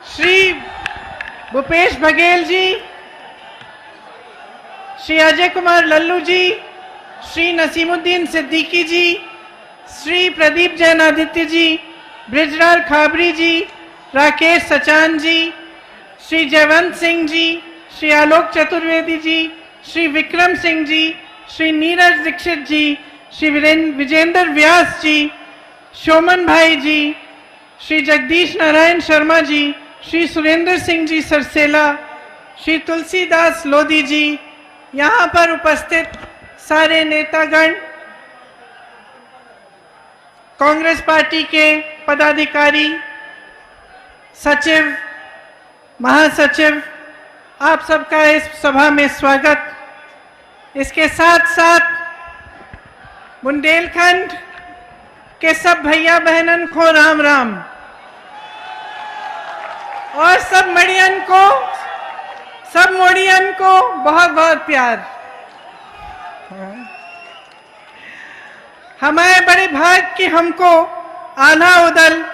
श्री भूपेश बघेल जी, श्री अजय कुमार लल्लू जी, श्री नसीमुद्दीन सिद्दीकी जी, श्री प्रदीप जैन आदित्य जी, ब्रिजलाल खाबरी जी, राकेश सचान जी, श्री जयवंत सिंह जी, श्री आलोक चतुर्वेदी जी, श्री विक्रम सिंह जी, श्री नीरज दीक्षित जी, श्री विजेंद्र व्यास जी, showman भाई जी, श्री जगदीश नारायण शर्मा जी, श्री सुरेंद्र सिंह जी सरसेला, श्री तुलसीदास लोधी जी, यहाँ पर उपस्थित सारे नेतागण, कांग्रेस पार्टी के पदाधिकारी, सचिव, महासचिव, आप सबका इस सभा में स्वागत। इसके साथ साथ बुंदेलखंड के सब भैया बहनन को राम राम और सब मोड़ियन को बहुत बहुत प्यार। हमारे बड़े भाग की हमको आल्हा उदल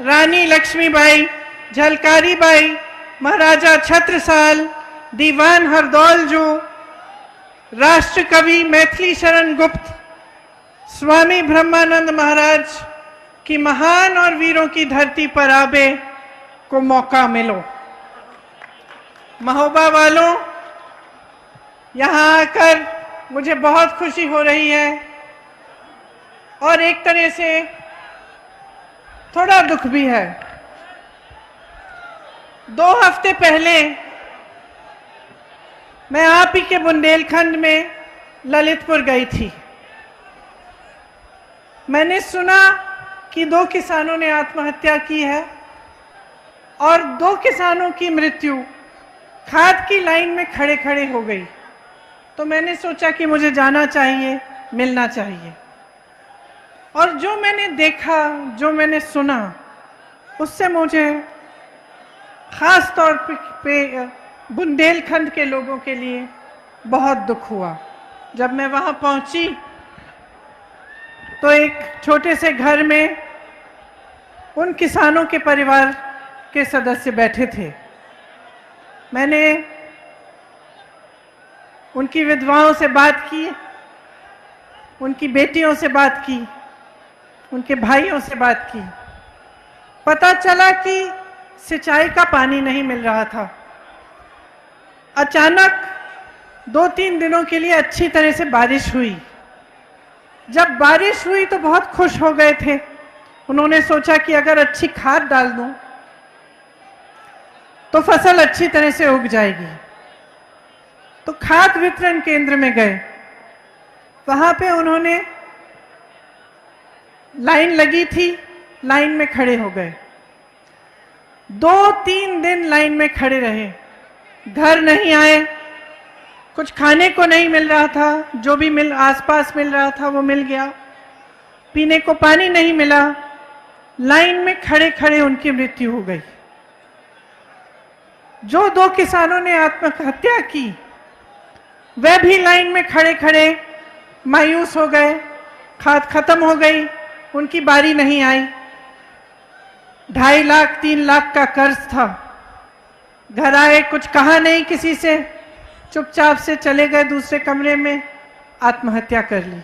रानी लक्ष्मीबाई, झलकारी बाई, महाराजा छत्रसाल, दीवान हरदौल जो, राष्ट्र कवि मैथिली शरण गुप्त, स्वामी ब्रह्मानंद महाराज की महान और वीरों की धरती पर आबे को मौका मिलो। महोबा वालों, यहाँ आकर मुझे बहुत खुशी हो रही है और एक तरह से थोड़ा दुख भी है। 2 हफ्ते पहले मैं आप ही के बुंदेलखंड में ललितपुर गई थी। मैंने सुना कि 2 किसानों ने आत्महत्या की है और 2 किसानों की मृत्यु खाद की लाइन में खड़े खड़े हो गई। तो मैंने सोचा कि मुझे जाना चाहिए, मिलना चाहिए। और जो मैंने देखा, जो मैंने सुना, उससे मुझे खास तौर पे बुंदेलखंड के लोगों के लिए बहुत दुख हुआ। जब मैं वहां पहुंची तो एक छोटे से घर में उन किसानों के परिवार के सदस्य बैठे थे। मैंने उनकी विधवाओं से बात की, उनकी बेटियों से बात की, उनके भाइयों से बात की। पता चला कि सिंचाई का पानी नहीं मिल रहा था। अचानक 2-3 दिनों के लिए अच्छी तरह से बारिश हुई। जब बारिश हुई तो बहुत खुश हो गए थे। उन्होंने सोचा कि अगर अच्छी खाद डाल दूं तो फसल अच्छी तरह से उग जाएगी। तो खाद वितरण केंद्र में गए। वहां पे उन्होंने लाइन लगी थी, लाइन में खड़े हो गए। 2-3 दिन लाइन में खड़े रहे। घर नहीं आए, कुछ खाने को नहीं मिल रहा था, जो भी आसपास मिल रहा था वो मिल गया। पीने को पानी नहीं मिला। लाइन में खड़े खड़े उनकी मृत्यु हो गई। जो 2 किसानों ने आत्महत्या की, वे भी लाइन में खड़े खड़े मायूस हो गए। खाद खत्म हो गई, उनकी बारी नहीं आई। 2.5 लाख 3 लाख का कर्ज था। घर आए, कुछ कहा नहीं किसी से, चुपचाप से चले गए दूसरे कमरे में, आत्महत्या कर ली।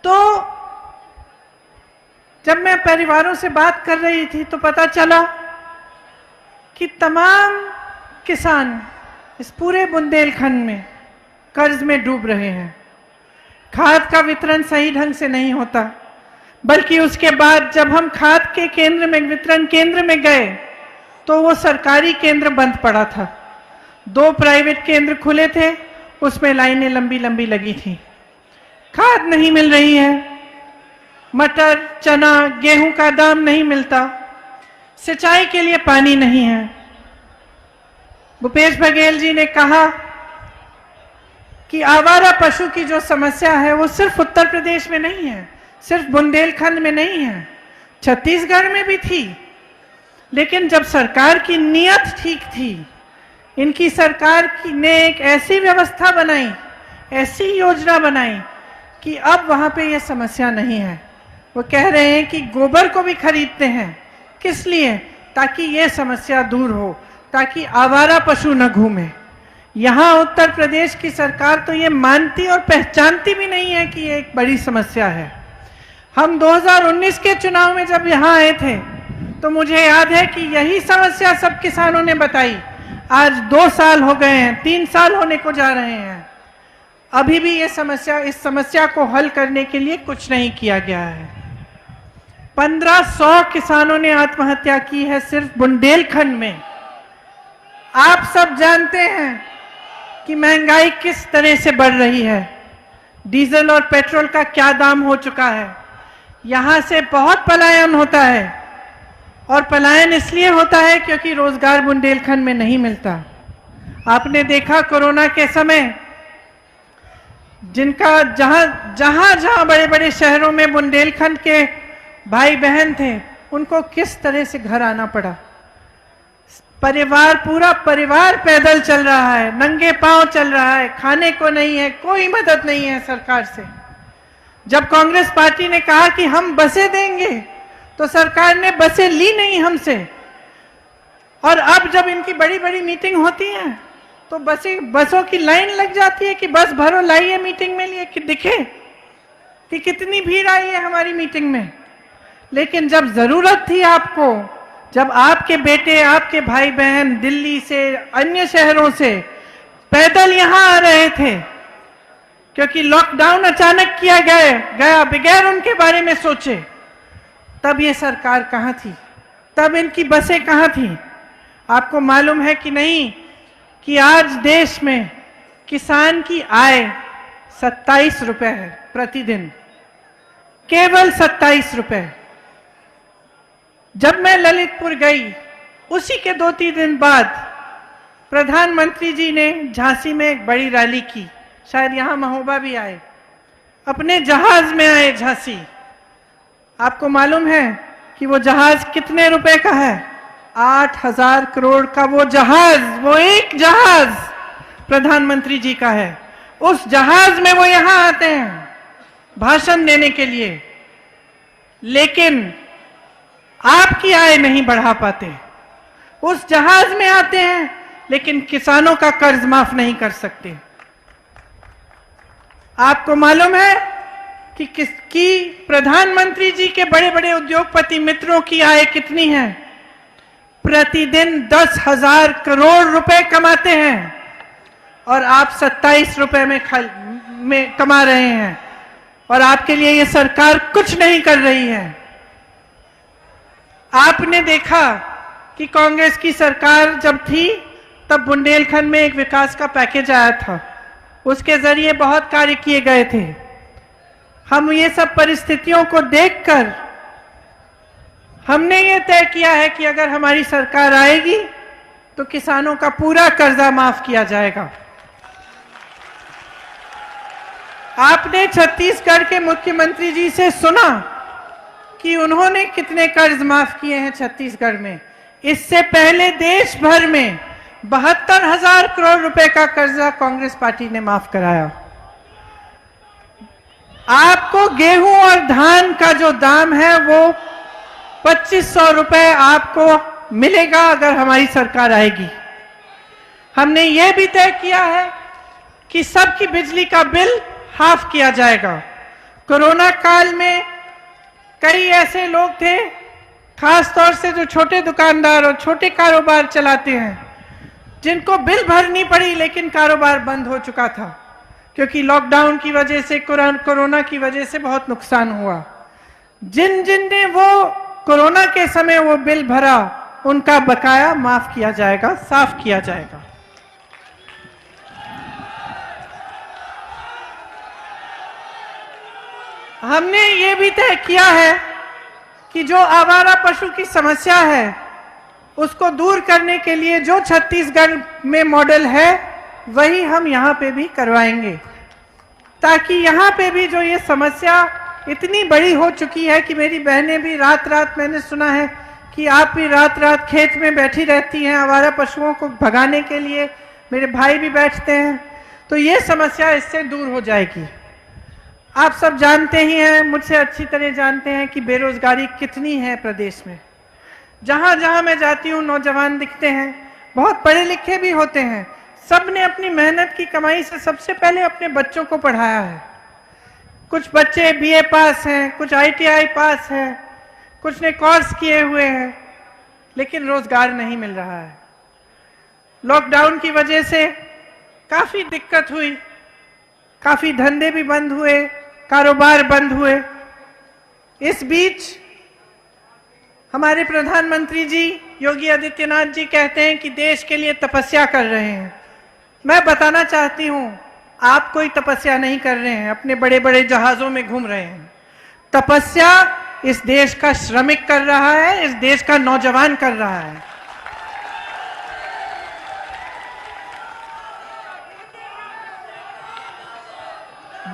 तो जब मैं परिवारों से बात कर रही थी तो पता चला कि तमाम किसान इस पूरे बुंदेलखंड में कर्ज में डूब रहे हैं। खाद का वितरण सही ढंग से नहीं होता, बल्कि उसके बाद जब हम खाद के केंद्र में, वितरण केंद्र में गए तो वो सरकारी केंद्र बंद पड़ा था। 2 प्राइवेट केंद्र खुले थे, उसमें लाइनें लंबी लंबी लगी थी। खाद नहीं मिल रही है, मटर, चना, गेहूं का दाम नहीं मिलता, सिंचाई के लिए पानी नहीं है। भूपेश बघेल जी ने कहा कि आवारा पशु की जो समस्या है वो सिर्फ उत्तर प्रदेश में नहीं है, सिर्फ बुंदेलखंड में नहीं है, छत्तीसगढ़ में भी थी। लेकिन जब सरकार की नीयत ठीक थी, इनकी सरकार ने एक ऐसी व्यवस्था बनाई, ऐसी योजना बनाई कि अब वहां पे यह समस्या नहीं है। वो कह रहे हैं कि गोबर को भी खरीदते हैं, किस लिए? ताकि ये समस्या दूर हो, ताकि आवारा पशु न घूमे। यहाँ उत्तर प्रदेश की सरकार तो ये मानती और पहचानती भी नहीं है कि ये एक बड़ी समस्या है। हम 2019 के चुनाव में जब यहाँ आए थे तो मुझे याद है कि यही समस्या सब किसानों ने बताई। आज 2 साल हो गए हैं, 3 साल होने को जा रहे हैं, अभी भी ये समस्या, इस समस्या को हल करने के लिए कुछ नहीं किया गया है। 1500 किसानों ने आत्महत्या की है सिर्फ बुंदेलखंड में। आप सब जानते हैं कि महंगाई किस तरह से बढ़ रही है, डीजल और पेट्रोल का क्या दाम हो चुका है। यहाँ से बहुत पलायन होता है, और पलायन इसलिए होता है क्योंकि रोजगार बुंदेलखंड में नहीं मिलता। आपने देखा कोरोना के समय जिनका जहां बड़े बड़े शहरों में बुंदेलखंड के भाई बहन थे, उनको किस तरह से घर आना पड़ा। पूरा परिवार पैदल चल रहा है, नंगे पांव चल रहा है, खाने को नहीं है, कोई मदद नहीं है सरकार से। जब कांग्रेस पार्टी ने कहा कि हम बसें देंगे तो सरकार ने बसें ली नहीं हमसे, और अब जब इनकी बड़ी बड़ी मीटिंग होती है तो बसों की लाइन लग जाती है कि बस भरो, लाइए मीटिंग में लिए कि दिखे कि कितनी भीड़ आई है हमारी मीटिंग में। लेकिन जब जरूरत थी आपको, जब आपके बेटे, आपके भाई बहन दिल्ली से, अन्य शहरों से पैदल यहां आ रहे थे क्योंकि लॉकडाउन अचानक किया गया बगैर उनके बारे में सोचे, तब ये सरकार कहां थी? तब इनकी बसें कहां थी? आपको मालूम है कि नहीं कि आज देश में किसान की आय 27 रुपए है प्रतिदिन, केवल 27 रुपए। जब मैं ललितपुर गई, उसी के 2-3 दिन बाद प्रधानमंत्री जी ने झांसी में एक बड़ी रैली की, शायद यहां महोबा भी आए, अपने जहाज में आए झांसी। आपको मालूम है कि वो जहाज कितने रुपए का है? 8,000 करोड़ का वो जहाज, वो एक जहाज प्रधानमंत्री जी का है। उस जहाज में वो यहां आते हैं भाषण देने के लिए, लेकिन आपकी आय नहीं बढ़ा पाते। उस जहाज में आते हैं लेकिन किसानों का कर्ज माफ नहीं कर सकते। आपको मालूम है कि प्रधानमंत्री जी के बड़े बड़े उद्योगपति मित्रों की आय कितनी है? प्रतिदिन 10,000 करोड़ रुपए कमाते हैं, और आप 27 रुपए में कमा रहे हैं, और आपके लिए ये सरकार कुछ नहीं कर रही है। आपने देखा कि कांग्रेस की सरकार जब थी तब बुंदेलखंड में एक विकास का पैकेज आया था, उसके जरिए बहुत कार्य किए गए थे। हम ये सब परिस्थितियों को देखकर हमने ये तय किया है कि अगर हमारी सरकार आएगी तो किसानों का पूरा कर्जा माफ किया जाएगा। आपने छत्तीसगढ़ के मुख्यमंत्री जी से सुना कि उन्होंने कितने कर्ज माफ किए हैं छत्तीसगढ़ में। इससे पहले देश भर में 72,000 करोड़ रुपए का कर्जा कांग्रेस पार्टी ने माफ कराया। आपको गेहूं और धान का जो दाम है वो 2500 रुपए आपको मिलेगा अगर हमारी सरकार आएगी। हमने ये भी तय किया है कि सबकी बिजली का बिल हाफ किया जाएगा। कोरोना काल में कई ऐसे लोग थे, खास तौर से जो छोटे दुकानदार और छोटे कारोबार चलाते हैं, जिनको बिल भरनी पड़ी लेकिन कारोबार बंद हो चुका था क्योंकि लॉकडाउन की वजह से, कोरोना की वजह से बहुत नुकसान हुआ। जिन ने वो कोरोना के समय वो बिल भरा, उनका बकाया माफ किया जाएगा, साफ किया जाएगा। हमने ये भी तय किया है कि जो आवारा पशु की समस्या है उसको दूर करने के लिए जो छत्तीसगढ़ में मॉडल है वही हम यहाँ पे भी करवाएंगे, ताकि यहाँ पे भी जो ये समस्या इतनी बड़ी हो चुकी है कि मेरी बहनें भी रात रात, मैंने सुना है कि आप भी रात रात खेत में बैठी रहती हैं आवारा पशुओं को भगाने के लिए, मेरे भाई भी बैठते हैं, तो ये समस्या इससे दूर हो जाएगी। आप सब जानते ही हैं, मुझसे अच्छी तरह जानते हैं कि बेरोजगारी कितनी है प्रदेश में। जहां जहां मैं जाती हूं नौजवान दिखते हैं, बहुत पढ़े लिखे भी होते हैं। सब ने अपनी मेहनत की कमाई से सबसे पहले अपने बच्चों को पढ़ाया है। कुछ बच्चे बीए पास हैं, कुछ आईटीआई पास हैं, कुछ ने कोर्स किए हुए हैं, लेकिन रोजगार नहीं मिल रहा है। लॉकडाउन की वजह से काफी दिक्कत हुई, काफी धंधे भी बंद हुए, कारोबार बंद हुए। इस बीच हमारे प्रधानमंत्री जी योगी आदित्यनाथ जी कहते हैं कि देश के लिए तपस्या कर रहे हैं। मैं बताना चाहती हूं, आप कोई तपस्या नहीं कर रहे हैं, अपने बड़े बड़े जहाजों में घूम रहे हैं। तपस्या इस देश का श्रमिक कर रहा है, इस देश का नौजवान कर रहा है।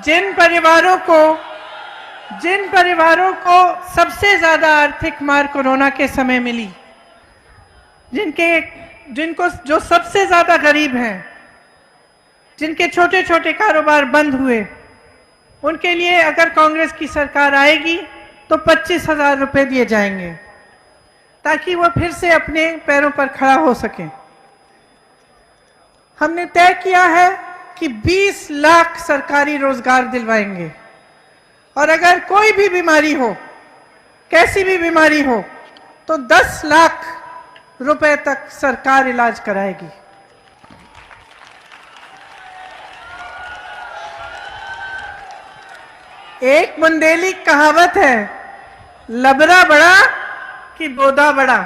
जिन परिवारों को सबसे ज्यादा आर्थिक मार कोरोना के समय मिली, जिनको जो सबसे ज्यादा गरीब हैं, जिनके छोटे छोटे कारोबार बंद हुए, उनके लिए अगर कांग्रेस की सरकार आएगी तो 25,000 रुपए दिए जाएंगे ताकि वो फिर से अपने पैरों पर खड़ा हो सके। हमने तय किया है कि 20 लाख सरकारी रोजगार दिलवाएंगे, और अगर कोई भी बीमारी हो, कैसी भी बीमारी हो, तो 10 लाख रुपए तक सरकार इलाज कराएगी। एक बुंदेली कहावत है, लबरा बड़ा कि बोदा बड़ा।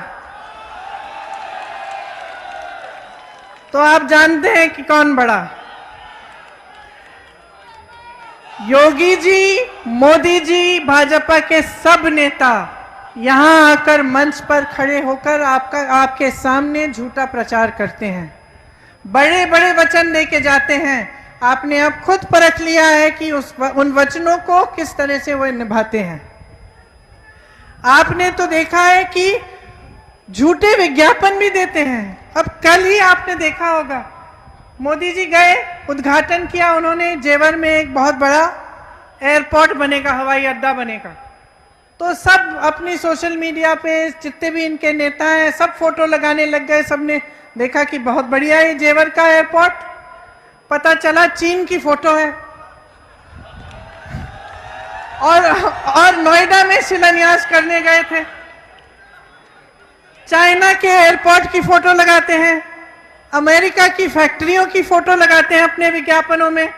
तो आप जानते हैं कि कौन बड़ा। योगी जी, मोदी जी, भाजपा के सब नेता यहां आकर मंच पर खड़े होकर आपके सामने झूठा प्रचार करते हैं, बड़े बड़े वचन देके जाते हैं। आपने अब खुद परख लिया है कि उन वचनों को किस तरह से वो निभाते हैं। आपने तो देखा है कि झूठे विज्ञापन भी देते हैं। अब कल ही आपने देखा होगा, मोदी जी गए, उद्घाटन किया उन्होंने, जेवर में एक बहुत बड़ा एयरपोर्ट बनेगा, हवाई अड्डा बनेगा। तो सब अपनी सोशल मीडिया पे जितने भी इनके नेता हैं सब फोटो लगाने लग गए। सबने देखा कि बहुत बढ़िया है जेवर का एयरपोर्ट। पता चला चीन की फोटो है, और नोएडा में शिलान्यास करने गए थे। चाइना के एयरपोर्ट की फोटो लगाते हैं, अमेरिका की फैक्ट्रियों की फोटो लगाते हैं अपने विज्ञापनों में,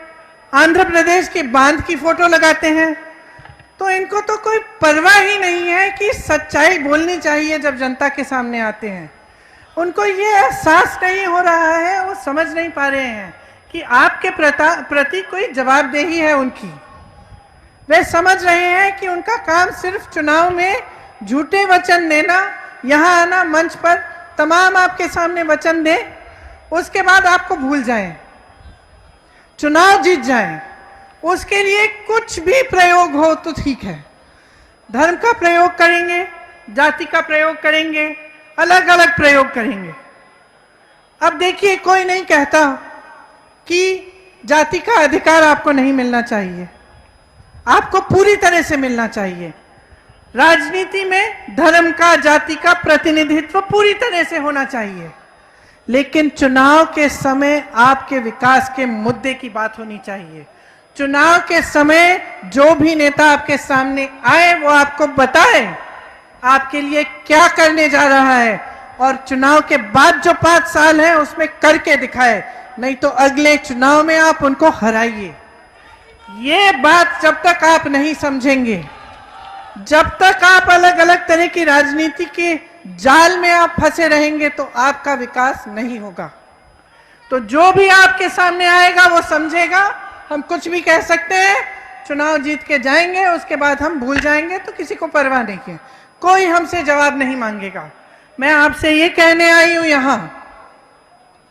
आंध्र प्रदेश के बांध की फोटो लगाते हैं। तो इनको तो कोई परवाह ही नहीं है कि सच्चाई बोलनी चाहिए जब जनता के सामने आते हैं। उनको ये एहसास नहीं हो रहा है, वो समझ नहीं पा रहे हैं कि आपके प्रति कोई जवाबदेही है उनकी। वे समझ रहे हैं कि उनका काम सिर्फ चुनाव में झूठे वचन देना, यहाँ आना, मंच पर तमाम आपके सामने वचन दें, उसके बाद आपको भूल जाएं, चुनाव जीत जाएं। उसके लिए कुछ भी प्रयोग हो तो ठीक है, धर्म का प्रयोग करेंगे, जाति का प्रयोग करेंगे, अलग अलग प्रयोग करेंगे। अब देखिए, कोई नहीं कहता कि जाति का अधिकार आपको नहीं मिलना चाहिए, आपको पूरी तरह से मिलना चाहिए। राजनीति में धर्म का, जाति का प्रतिनिधित्व पूरी तरह से होना चाहिए, लेकिन चुनाव के समय आपके विकास के मुद्दे की बात होनी चाहिए। चुनाव के समय जो भी नेता आपके सामने आए वो आपको बताए आपके लिए क्या करने जा रहा है, और चुनाव के बाद जो 5 साल है उसमें करके दिखाए, नहीं तो अगले चुनाव में आप उनको हराइए। ये बात जब तक आप नहीं समझेंगे, जब तक आप अलग अलग तरह की राजनीति के जाल में आप फंसे रहेंगे, तो आपका विकास नहीं होगा। तो जो भी आपके सामने आएगा वो समझेगा हम कुछ भी कह सकते हैं, चुनाव जीत के जाएंगे, उसके बाद हम भूल जाएंगे, तो किसी को परवाह नहीं है, कोई हमसे जवाब नहीं मांगेगा। मैं आपसे ये कहने आई हूं, यहां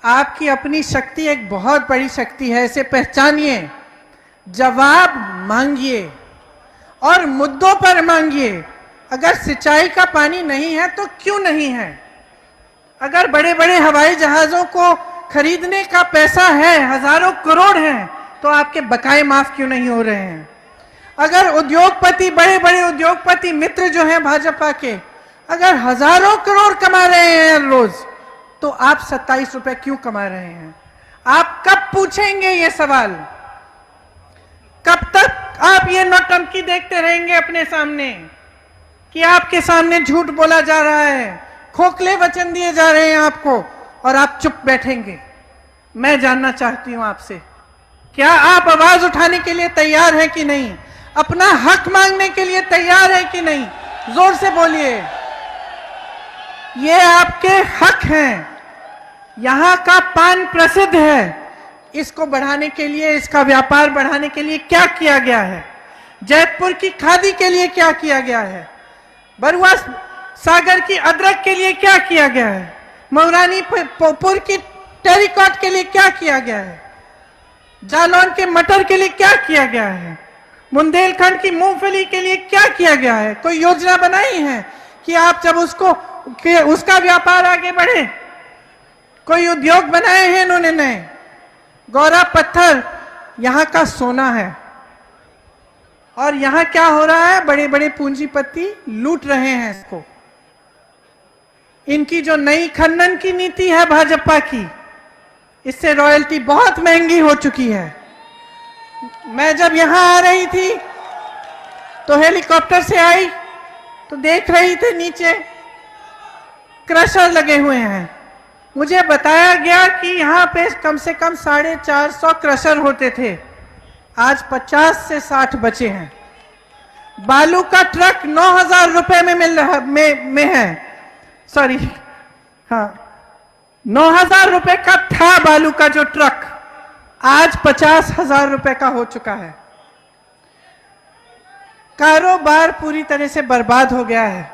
आपकी अपनी शक्ति एक बहुत बड़ी शक्ति है, इसे पहचानिए, जवाब मांगिए और मुद्दों पर मांगिए। अगर सिंचाई का पानी नहीं है तो क्यों नहीं है? अगर बड़े बड़े हवाई जहाजों को खरीदने का पैसा है, हजारों करोड़ हैं, तो आपके बकाए माफ क्यों नहीं हो रहे हैं? अगर उद्योगपति, बड़े बड़े उद्योगपति मित्र जो हैं भाजपा के, अगर हजारों करोड़ कमा रहे हैं रोज, तो आप 27 रुपए क्यों कमा रहे हैं? आप कब पूछेंगे ये सवाल? कब तक आप ये नौटंकी देखते रहेंगे अपने सामने कि आपके सामने झूठ बोला जा रहा है, खोखले वचन दिए जा रहे हैं आपको, और आप चुप बैठेंगे? मैं जानना चाहती हूं आपसे, क्या आप आवाज उठाने के लिए तैयार हैं कि नहीं? अपना हक मांगने के लिए तैयार हैं कि नहीं? जोर से बोलिए। ये आपके हक हैं। यहां का पान प्रसिद्ध है, इसको बढ़ाने के लिए, इसका व्यापार बढ़ाने के लिए क्या किया गया है? जैतपुर की खादी के लिए क्या किया गया है? बरुआ सागर की अदरक के लिए क्या किया गया है? मऊरानीपुर की टेरिकॉट के लिए क्या किया गया है? जालौन के मटर के लिए क्या किया गया है? बुंदेलखंड की मूंगफली के लिए क्या किया गया है? कोई योजना बनाई है कि आप जब उसका व्यापार आगे बढ़े? कोई उद्योग बनाए हैं इन्होंने नए? गौरा पत्थर यहां का सोना है, और यहां क्या हो रहा है? बड़े बड़े पूंजीपति लूट रहे हैं इसको। इनकी जो नई खनन की नीति है भाजपा की, इससे रॉयल्टी बहुत महंगी हो चुकी है। मैं जब यहां आ रही थी तो हेलीकॉप्टर से आई तो देख रही थी नीचे क्रशर लगे हुए हैं। मुझे बताया गया कि यहां पे कम से कम 450 क्रशर होते थे, आज 50 से 60 बचे हैं। बालू का ट्रक 9,000 रुपए में मिल रहा में है, सॉरी, हाँ, 9,000 रुपए का था बालू का जो ट्रक, आज 50,000 रुपए का हो चुका है। कारोबार पूरी तरह से बर्बाद हो गया है।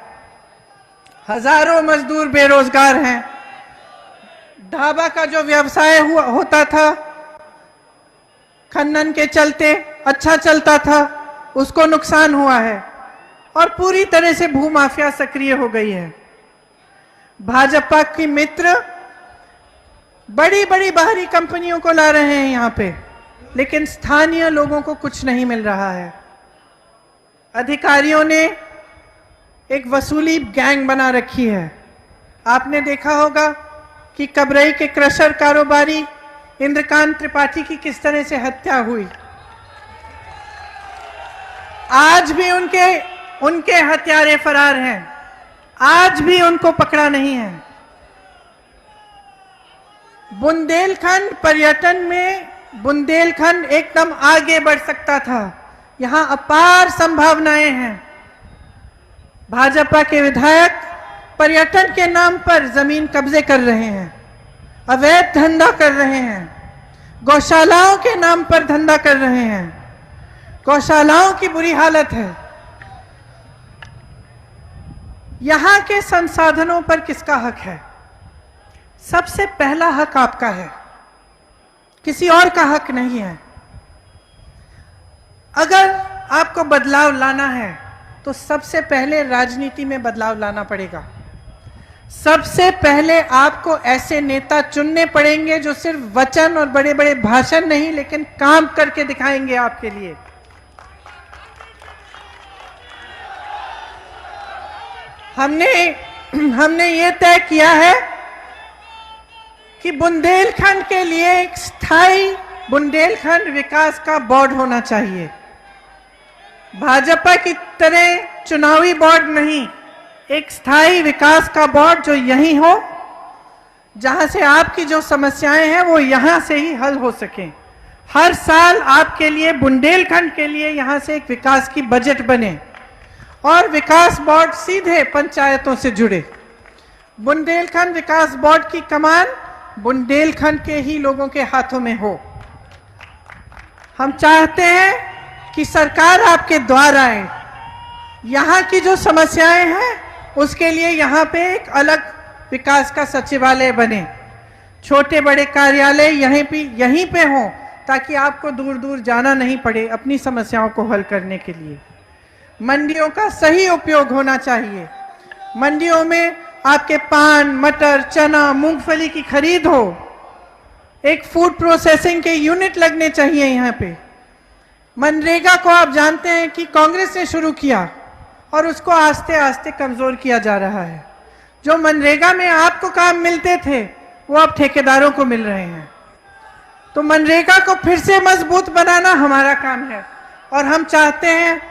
हजारों मजदूर बेरोजगार हैं। ढाबा का जो व्यवसाय होता था, खनन के चलते अच्छा चलता था, उसको नुकसान हुआ है, और पूरी तरह से भूमाफिया सक्रिय हो गई है। भाजपा की मित्र बड़ी बड़ी बाहरी कंपनियों को ला रहे हैं यहां पे, लेकिन स्थानीय लोगों को कुछ नहीं मिल रहा है। अधिकारियों ने एक वसूली गैंग बना रखी है। आपने देखा होगा कि कबरई के क्रशर कारोबारी इंद्रकांत त्रिपाठी की किस तरह से हत्या हुई। आज भी उनके हत्यारे फरार हैं, आज भी उनको पकड़ा नहीं है। बुंदेलखंड पर्यटन में बुंदेलखंड एकदम आगे बढ़ सकता था। यहां अपार संभावनाएं हैं। भाजपा के विधायक पर्यटन के नाम पर जमीन कब्जे कर रहे हैं, अवैध धंधा कर रहे हैं, गौशालाओं के नाम पर धंधा कर रहे हैं। गौशालाओं की बुरी हालत है। यहां के संसाधनों पर किसका हक है? सबसे पहला हक आपका है, किसी और का हक नहीं है। अगर आपको बदलाव लाना है तो सबसे पहले राजनीति में बदलाव लाना पड़ेगा। सबसे पहले आपको ऐसे नेता चुनने पड़ेंगे जो सिर्फ वचन और बड़े बड़े भाषण नहीं, लेकिन काम करके दिखाएंगे आपके लिए। हमने ये तय किया है कि बुंदेलखंड के लिए एक स्थायी बुंदेलखंड विकास का बोर्ड होना चाहिए। भाजपा की तरह चुनावी बोर्ड नहीं, एक स्थायी विकास का बोर्ड जो यही हो, जहां से आपकी जो समस्याएं हैं वो यहां से ही हल हो सकें। हर साल आपके लिए, बुंदेलखंड के लिए यहां से एक विकास की बजट बने और विकास बोर्ड सीधे पंचायतों से जुड़े। बुंदेलखंड विकास बोर्ड की कमान बुंदेलखंड के ही लोगों के हाथों में हो। हम चाहते हैं कि सरकार आपके द्वार आए। यहाँ की जो समस्याएं हैं उसके लिए यहाँ पे एक अलग विकास का सचिवालय बने, छोटे बड़े कार्यालय यहीं पे हों, ताकि आपको दूर दूर जाना नहीं पड़े अपनी समस्याओं को हल करने के लिए। मंडियों का सही उपयोग होना चाहिए। मंडियों में आपके पान, मटर, चना, मूंगफली की खरीद हो। एक फूड प्रोसेसिंग के यूनिट लगने चाहिए यहाँ पे। मनरेगा को आप जानते हैं कि कांग्रेस ने शुरू किया, और उसको आस्ते आस्ते कमजोर किया जा रहा है। जो मनरेगा में आपको काम मिलते थे वो अब ठेकेदारों को मिल रहे हैं। तो मनरेगा को फिर से मजबूत बनाना हमारा काम है और हम चाहते हैं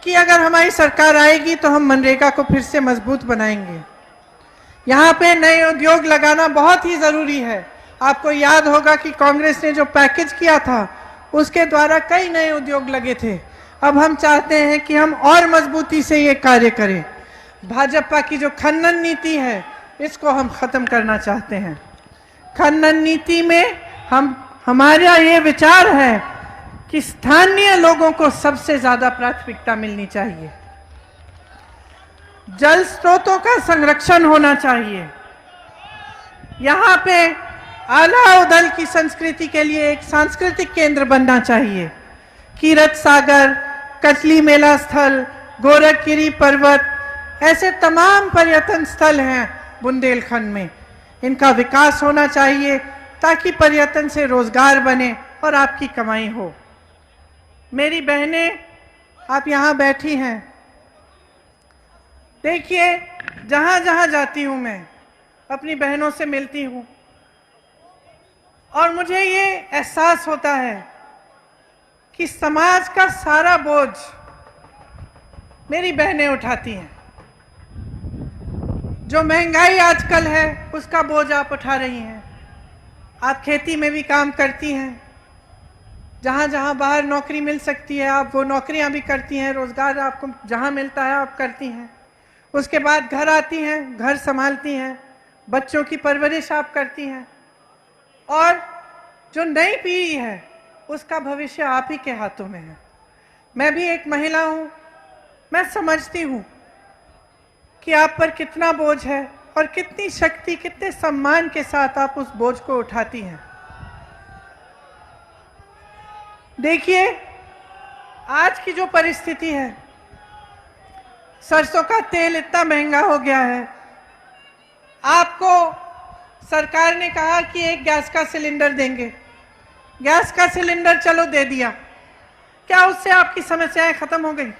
कि अगर हमारी सरकार आएगी तो हम मनरेगा को फिर से मजबूत बनाएंगे। यहाँ पे नए उद्योग लगाना बहुत ही जरूरी है। आपको याद होगा कि कांग्रेस ने जो पैकेज किया था उसके द्वारा कई नए उद्योग लगे थे। अब हम चाहते हैं कि हम और मजबूती से ये कार्य करें। भाजपा की जो खनन नीति है इसको हम खत्म करना चाहते हैं। खनन नीति में हमारा ये विचार है कि स्थानीय लोगों को सबसे ज्यादा प्राथमिकता मिलनी चाहिए। जल स्रोतों का संरक्षण होना चाहिए। यहाँ पे आला उदल की संस्कृति के लिए एक सांस्कृतिक केंद्र बनना चाहिए। कीरत सागर, कचली मेला स्थल, गोरखगिरी पर्वत, ऐसे तमाम पर्यटन स्थल हैं बुंदेलखंड में। इनका विकास होना चाहिए ताकि पर्यटन से रोजगार बने और आपकी कमाई हो। मेरी बहनें आप यहाँ बैठी हैं, देखिए जहाँ जहाँ जाती हूँ मैं अपनी बहनों से मिलती हूँ और मुझे ये एहसास होता है कि समाज का सारा बोझ मेरी बहनें उठाती हैं। जो महंगाई आजकल है उसका बोझ आप उठा रही हैं। आप खेती में भी काम करती हैं, जहाँ जहाँ बाहर नौकरी मिल सकती है आप वो नौकरियाँ भी करती हैं, रोजगार आपको जहाँ मिलता है आप करती हैं। उसके बाद घर आती हैं, घर संभालती हैं, बच्चों की परवरिश आप करती हैं और जो नई पीढ़ी है उसका भविष्य आप ही के हाथों में है। मैं भी एक महिला हूँ, मैं समझती हूँ कि आप पर कितना बोझ है और कितनी शक्ति, कितने सम्मान के साथ आप उस बोझ को उठाती हैं। देखिए आज की जो परिस्थिति है, सरसों का तेल इतना महंगा हो गया है। आपको सरकार ने कहा कि एक गैस का सिलेंडर देंगे, गैस का सिलेंडर चलो दे दिया। क्या उससे आपकी समस्याएं खत्म हो गई?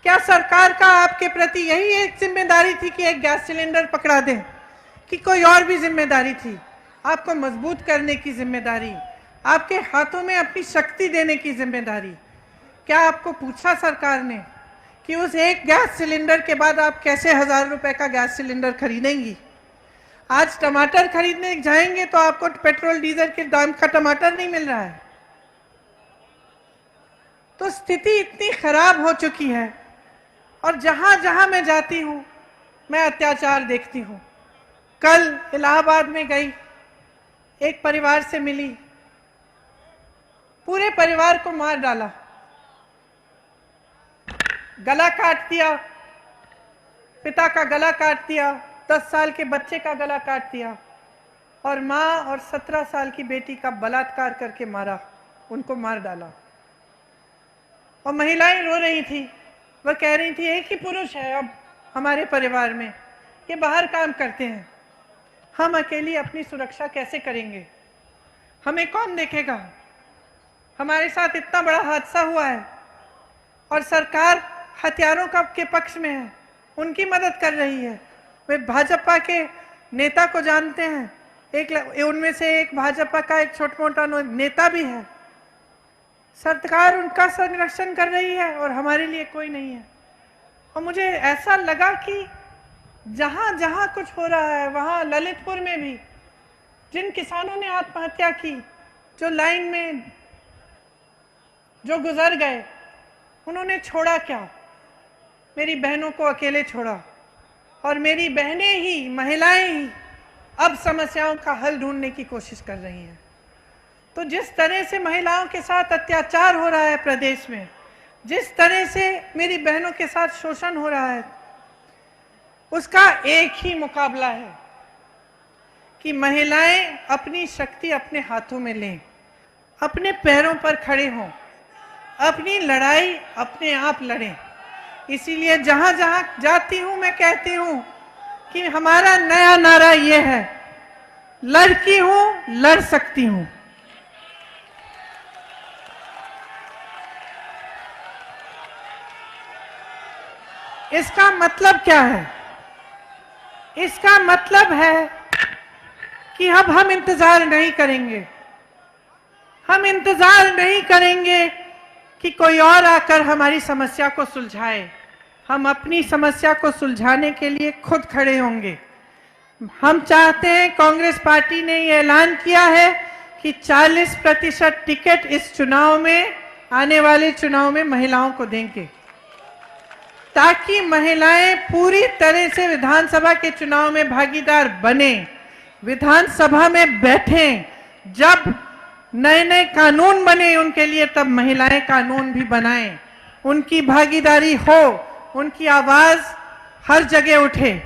क्या सरकार का आपके प्रति यही एक जिम्मेदारी थी कि एक गैस सिलेंडर पकड़ा दें, कि कोई और भी जिम्मेदारी थी? आपको मजबूत करने की जिम्मेदारी, आपके हाथों में अपनी शक्ति देने की जिम्मेदारी। क्या आपको पूछा सरकार ने कि उस एक गैस सिलेंडर के बाद आप कैसे 1000 रुपए का गैस सिलेंडर खरीदेंगी? आज टमाटर खरीदने जाएंगे तो आपको पेट्रोल डीजल के दाम का टमाटर नहीं मिल रहा है। तो स्थिति इतनी खराब हो चुकी है और जहां जहां मैं जाती हूं मैं अत्याचार देखती हूं। कल इलाहाबाद में गई, एक परिवार से मिली, पूरे परिवार को मार डाला, गला काट दिया, पिता का गला काट दिया, 10 साल के बच्चे का गला काट दिया और माँ और 17 साल की बेटी का बलात्कार करके मारा, उनको मार डाला। और महिलाएं रो रही थी, वह कह रही थी एक ही पुरुष है अब हमारे परिवार में, ये बाहर काम करते हैं, हम अकेली अपनी सुरक्षा कैसे करेंगे? हमें कौन देखेगा? हमारे साथ इतना बड़ा हादसा हुआ है और सरकार हथियारों का के पक्ष में है, उनकी मदद कर रही है। वे भाजपा के नेता को जानते हैं, उनमें से एक भाजपा का एक छोटा मोटा नेता भी है। सरकार उनका संरक्षण कर रही है और हमारे लिए कोई नहीं है। और मुझे ऐसा लगा कि जहां जहां कुछ हो रहा है वहां ललितपुर में भी जिन किसानों ने आत्महत्या की, जो लाइन में जो गुजर गए, उन्होंने छोड़ा क्या? मेरी बहनों को अकेले छोड़ा और मेरी बहनें ही, महिलाएं ही अब समस्याओं का हल ढूंढने की कोशिश कर रही हैं। तो जिस तरह से महिलाओं के साथ अत्याचार हो रहा है प्रदेश में, जिस तरह से मेरी बहनों के साथ शोषण हो रहा है, उसका एक ही मुकाबला है कि महिलाएं अपनी शक्ति अपने हाथों में लें, अपने पैरों पर खड़े हों, अपनी लड़ाई अपने आप लड़ें। इसीलिए जहां जहां जाती हूं मैं कहती हूं कि हमारा नया नारा यह है, लड़की हूं, लड़ सकती हूं। इसका मतलब क्या है? इसका मतलब है कि अब हम इंतजार नहीं करेंगे। हम इंतजार नहीं करेंगे कि कोई और आकर हमारी समस्या को सुलझाए। हम अपनी समस्या को सुलझाने के लिए खुद खड़े होंगे। हम चाहते हैं, कांग्रेस पार्टी ने ये ऐलान किया है कि 40% टिकट इस चुनाव में, आने वाले चुनाव में महिलाओं को देंगे, ताकि महिलाएं पूरी तरह से विधानसभा के चुनाव में भागीदार बने, विधानसभा में बैठें। जब नए नए कानून बने उनके लिए, तब महिलाएं कानून भी बनाएं, उनकी भागीदारी हो, उनकी आवाज हर जगह उठे।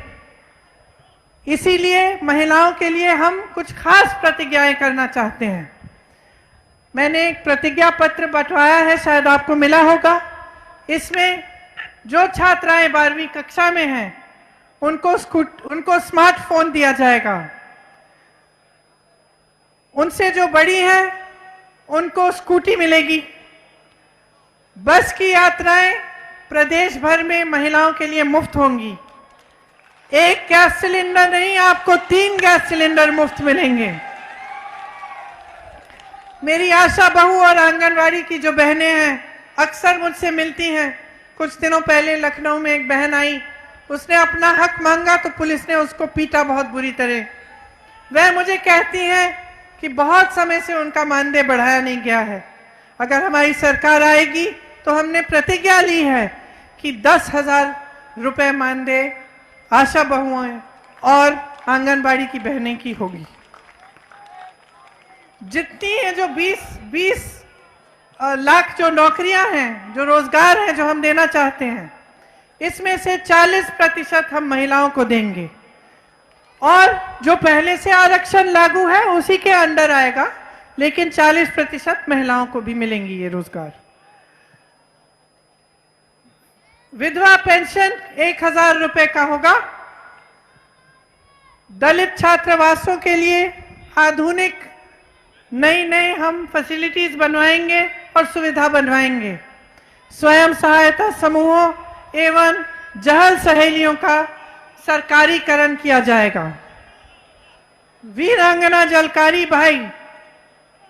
इसीलिए महिलाओं के लिए हम कुछ खास प्रतिज्ञाएं करना चाहते हैं। मैंने एक प्रतिज्ञा पत्र बंटवाया है, शायद आपको मिला होगा। इसमें जो छात्राएं 12वीं कक्षा में हैं उनको स्मार्टफोन दिया जाएगा। उनसे जो बड़ी हैं उनको स्कूटी मिलेगी। बस की यात्राएं प्रदेश भर में महिलाओं के लिए मुफ्त होंगी। एक गैस सिलेंडर नहीं, आपको 3 गैस सिलेंडर मुफ्त मिलेंगे। मेरी आशा बहू और आंगनवाड़ी की जो बहनें हैं अक्सर मुझसे मिलती हैं। कुछ दिनों पहले लखनऊ में एक बहन आई, उसने अपना हक मांगा तो पुलिस ने उसको पीटा बहुत बुरी तरह। वह मुझे कहती हैं कि बहुत समय से उनका मानदेय बढ़ाया नहीं गया है। अगर हमारी सरकार आएगी तो हमने प्रतिज्ञा ली है कि 10,000 रुपए मानदेय आशा बहुओं और आंगनबाड़ी की बहनें की होगी। जितनी है जो 20 लाख जो नौकरियां हैं, जो रोजगार हैं जो हम देना चाहते हैं, इसमें से 40% हम महिलाओं को देंगे। और जो पहले से आरक्षण लागू है उसी के अंडर आएगा, लेकिन 40% महिलाओं को भी मिलेंगी ये रोजगार। विधवा पेंशन 1,000 रुपए का होगा। दलित छात्रावासों के लिए आधुनिक नई हम फैसिलिटीज बनवाएंगे और सुविधा बनवाएंगे। स्वयं सहायता समूहों एवं जहल सहेलियों का सरकारीकरण किया जाएगा। वीरांगना जलकारी भाई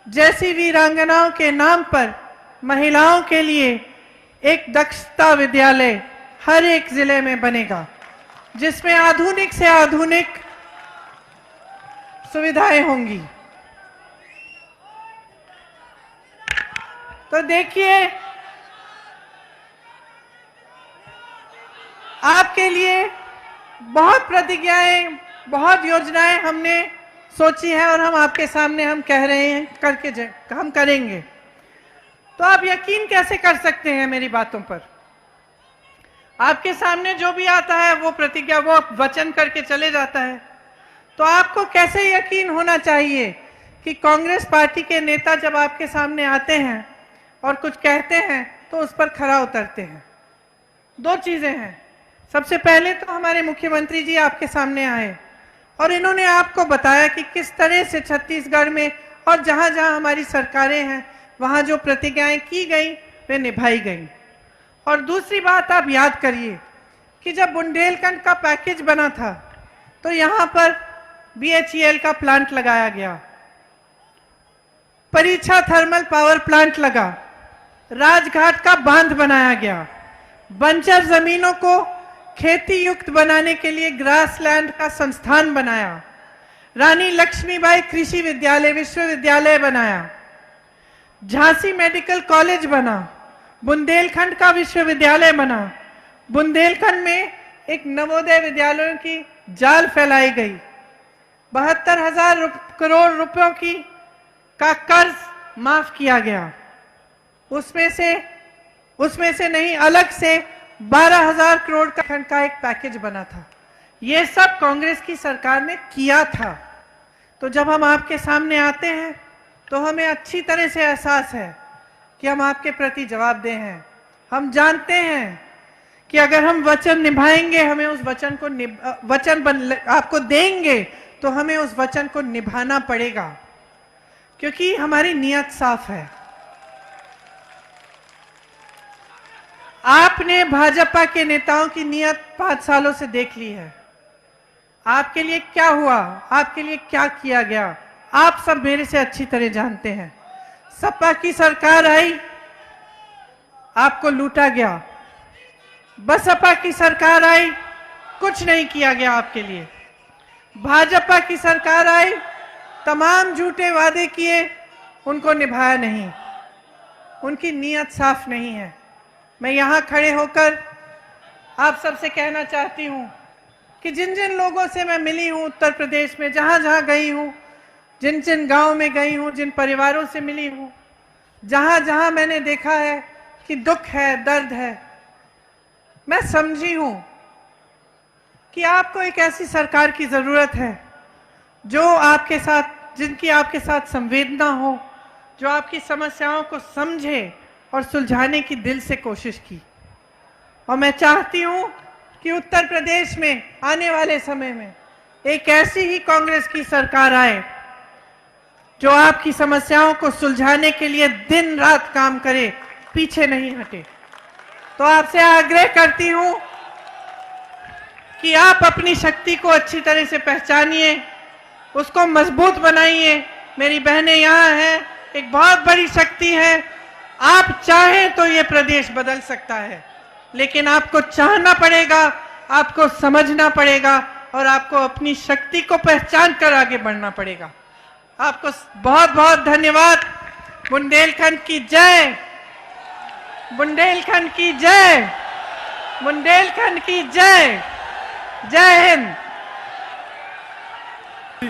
जैसी वीरांगनाओं के नाम पर महिलाओं के लिए एक दक्षता विद्यालय हर एक जिले में बनेगा, जिसमें आधुनिक से आधुनिक सुविधाएं होंगी। तो देखिए, आपके लिए बहुत प्रतिज्ञाएं, बहुत योजनाएं हमने सोची है और हम आपके सामने हम कह रहे हैं हम करेंगे। तो आप यकीन कैसे कर सकते हैं मेरी बातों पर? आपके सामने जो भी आता है वो प्रतिज्ञा, वो वचन करके चले जाता है। तो आपको कैसे यकीन होना चाहिए कि कांग्रेस पार्टी के नेता जब आपके सामने आते हैं और कुछ कहते हैं तो उस पर खरा उतरते हैं। 2 चीजें हैं। सबसे पहले तो हमारे मुख्यमंत्री जी आपके सामने आए और इन्होंने आपको बताया कि किस तरह से छत्तीसगढ़ में और जहां जहां हमारी सरकारें हैं वहां जो प्रतिज्ञाएं की गई वे निभाई गई। और दूसरी बात आप याद करिए कि जब बुंदेलखंड का पैकेज बना था तो यहां पर BHEL का प्लांट लगाया गया, परीक्षा थर्मल पावर प्लांट लगा, राजघाट का बांध बनाया गया, बंजर जमीनों को खेती युक्त बनाने के लिए ग्रासलैंड का संस्थान बनाया, रानी लक्ष्मीबाई कृषि विद्यालय विश्वविद्यालय बनाया, झांसी मेडिकल कॉलेज बना, बुंदेलखंड का विश्वविद्यालय बना। बुंदेलखंड में एक नवोदय विद्यालयों की जाल फैलाई गई। 72,000 करोड़ रुपयों का कर्ज माफ किया गया। उसमें से नहीं, अलग से 12,000 करोड़ का एक पैकेज बना था। ये सब कांग्रेस की सरकार ने किया था। तो जब हम आपके सामने आते हैं तो हमें अच्छी तरह से एहसास है कि हम आपके प्रति जवाबदेह हैं। हम जानते हैं कि अगर हम वचन निभाएंगे, हमें उस वचन को आपको देंगे तो हमें उस वचन को निभाना पड़ेगा, क्योंकि हमारी नीयत साफ है। आपने भाजपा के नेताओं की नीयत 5 सालों से देख ली है। आपके लिए क्या हुआ, आपके लिए क्या किया गया, आप सब मेरे से अच्छी तरह जानते हैं। सपा की सरकार आई, आपको लूटा गया। बसपा की सरकार आई, कुछ नहीं किया गया आपके लिए। भाजपा की सरकार आई, तमाम झूठे वादे किए, उनको निभाया नहीं। उनकी नीयत साफ नहीं है। मैं यहां खड़े होकर आप सबसे कहना चाहती हूं कि जिन जिन लोगों से मैं मिली हूं उत्तर प्रदेश में, जहां जहां गई हूं, जिन जिन गांव में गई हूं, जिन परिवारों से मिली हूं, जहां जहां मैंने देखा है कि दुख है, दर्द है, मैं समझी हूं कि आपको एक ऐसी सरकार की जरूरत है जो आपके साथ, जिनकी आपके साथ संवेदना हो, जो आपकी समस्याओं को समझे और सुलझाने की दिल से कोशिश की। और मैं चाहती हूं कि उत्तर प्रदेश में आने वाले समय में एक ऐसी ही कांग्रेस की सरकार आए जो आपकी समस्याओं को सुलझाने के लिए दिन रात काम करे, पीछे नहीं हटे। तो आपसे आग्रह करती हूं कि आप अपनी शक्ति को अच्छी तरह से पहचानिए, उसको मजबूत बनाइए। मेरी बहनें यहाँ हैं, एक बहुत बड़ी शक्ति है। आप चाहें तो ये प्रदेश बदल सकता है, लेकिन आपको चाहना पड़ेगा, आपको समझना पड़ेगा और आपको अपनी शक्ति को पहचान कर आगे बढ़ना पड़ेगा। आपको बहुत बहुत धन्यवाद। बुंदेलखंड की जय, बुंदेलखंड की जय, बुंदेलखंड की जय। जय हिंद।